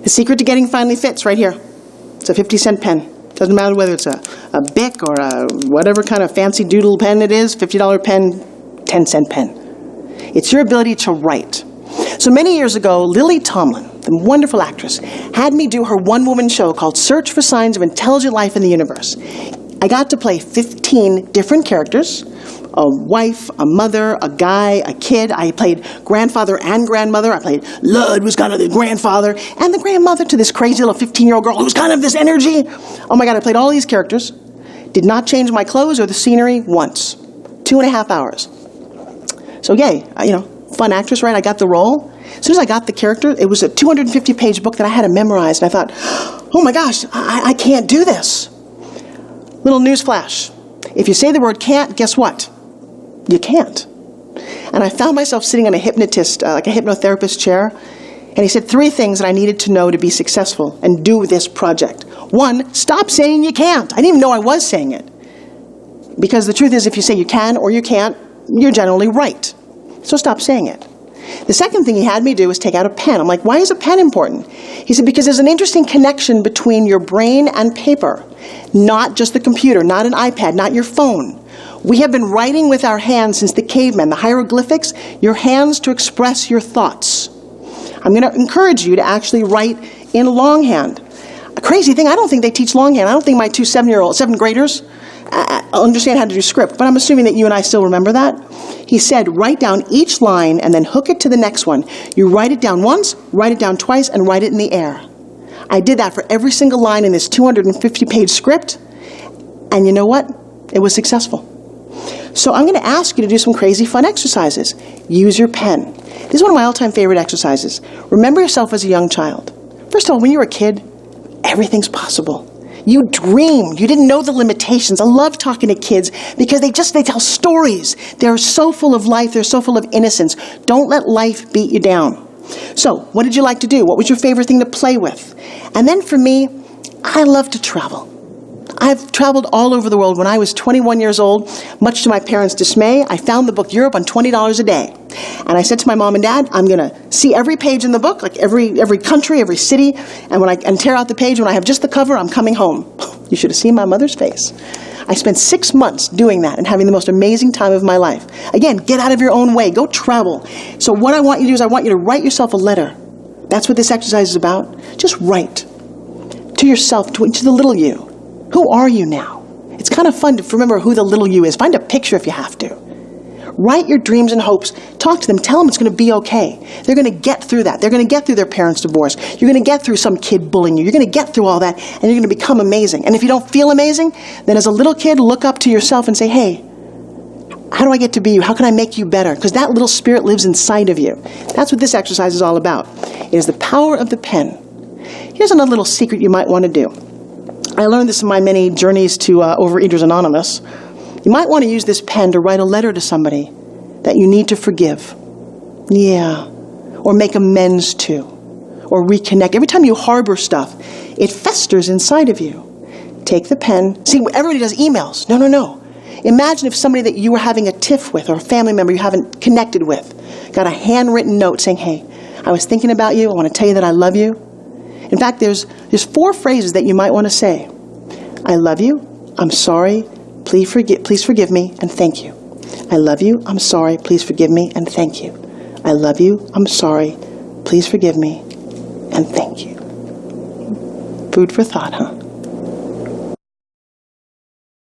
The secret to getting finally fit's right here. It's a 50-cent pen. Doesn't matter whether it's a Bic or a whatever kind of fancy doodle pen it is, $50 pen, 10-cent pen. It's your ability to write. So many years ago, Lily Tomlin, the wonderful actress, had me do her one-woman show called Search for Signs of Intelligent Life in the Universe. I got to play 15 different characters, a wife, a mother, a guy, a kid. I played grandfather and grandmother. I played Lud, was kind of the grandfather, and the grandmother to this crazy little 15-year-old girl who's kind of this energy. Oh my God, I played all these characters. Did not change my clothes or the scenery once. 2.5 hours. So yay, fun actress, right? I got the role. As soon as I got the character, it was a 250-page book that I had to memorize, and I thought, oh my gosh, I can't do this. Little news flash. If you say the word can't, guess what? You can't. And I found myself sitting on a hypnotist, like a hypnotherapist chair, and he said 3 things that I needed to know to be successful and do this project. 1, stop saying you can't. I didn't even know I was saying it. Because the truth is, if you say you can or you can't, you're generally right. So stop saying it. The second thing he had me do was take out a pen. I'm like, why is a pen important? He said, because there's an interesting connection between your brain and paper, not just the computer, not an iPad, not your phone. We have been writing with our hands since the cavemen, the hieroglyphics, your hands to express your thoughts. I'm going to encourage you to actually write in longhand. A crazy thing, I don't think they teach longhand. I don't think my 2 7th graders understand how to do script, but I'm assuming that you and I still remember that. He said, write down each line and then hook it to the next one. You write it down once, write it down twice, and write it in the air. I did that for every single line in this 250-page script, and you know what? It was successful. So I'm going to ask you to do some crazy fun exercises. Use your pen. This is one of my all-time favorite exercises. Remember yourself as a young child. First of all, when you were a kid, everything's possible. You dreamed. You didn't know the limitations. I love talking to kids because they tell stories. They're so full of life. They're so full of innocence. Don't let life beat you down. So, what did you like to do? What was your favorite thing to play with? And then for me, I love to travel. I've traveled all over the world. When I was 21 years old, much to my parents' dismay, I found the book Europe on $20 a day. And I said to my mom and dad, I'm going to see every page in the book, like every country, every city, and tear out the page. When I have just the cover, I'm coming home. You should have seen my mother's face. I spent 6 months doing that and having the most amazing time of my life. Again, get out of your own way. Go travel. So what I want you to do is I want you to write yourself a letter. That's what this exercise is about. Just write to yourself, to the little you. Who are you now? It's kind of fun to remember who the little you is. Find a picture if you have to. Write your dreams and hopes. Talk to them. Tell them it's going to be okay. They're going to get through that. They're going to get through their parents' divorce. You're going to get through some kid bullying you. You're going to get through all that, and you're going to become amazing. And if you don't feel amazing, then as a little kid, look up to yourself and say, hey, how do I get to be you? How can I make you better? Because that little spirit lives inside of you. That's what this exercise is all about. It is the power of the pen. Here's another little secret you might want to do. I learned this in my many journeys to Overeaters Anonymous. You might want to use this pen to write a letter to somebody that you need to forgive. Yeah. Or make amends to. Or reconnect. Every time you harbor stuff, it festers inside of you. Take the pen. See, everybody does emails. No. Imagine if somebody that you were having a tiff with or a family member you haven't connected with got a handwritten note saying, hey, I was thinking about you. I want to tell you that I love you. In fact, there's 4 phrases that you might want to say. I love you, I'm sorry, please forgive me, and thank you. I love you, I'm sorry, please forgive me, and thank you. I love you, I'm sorry, please forgive me, and thank you. Food for thought, huh?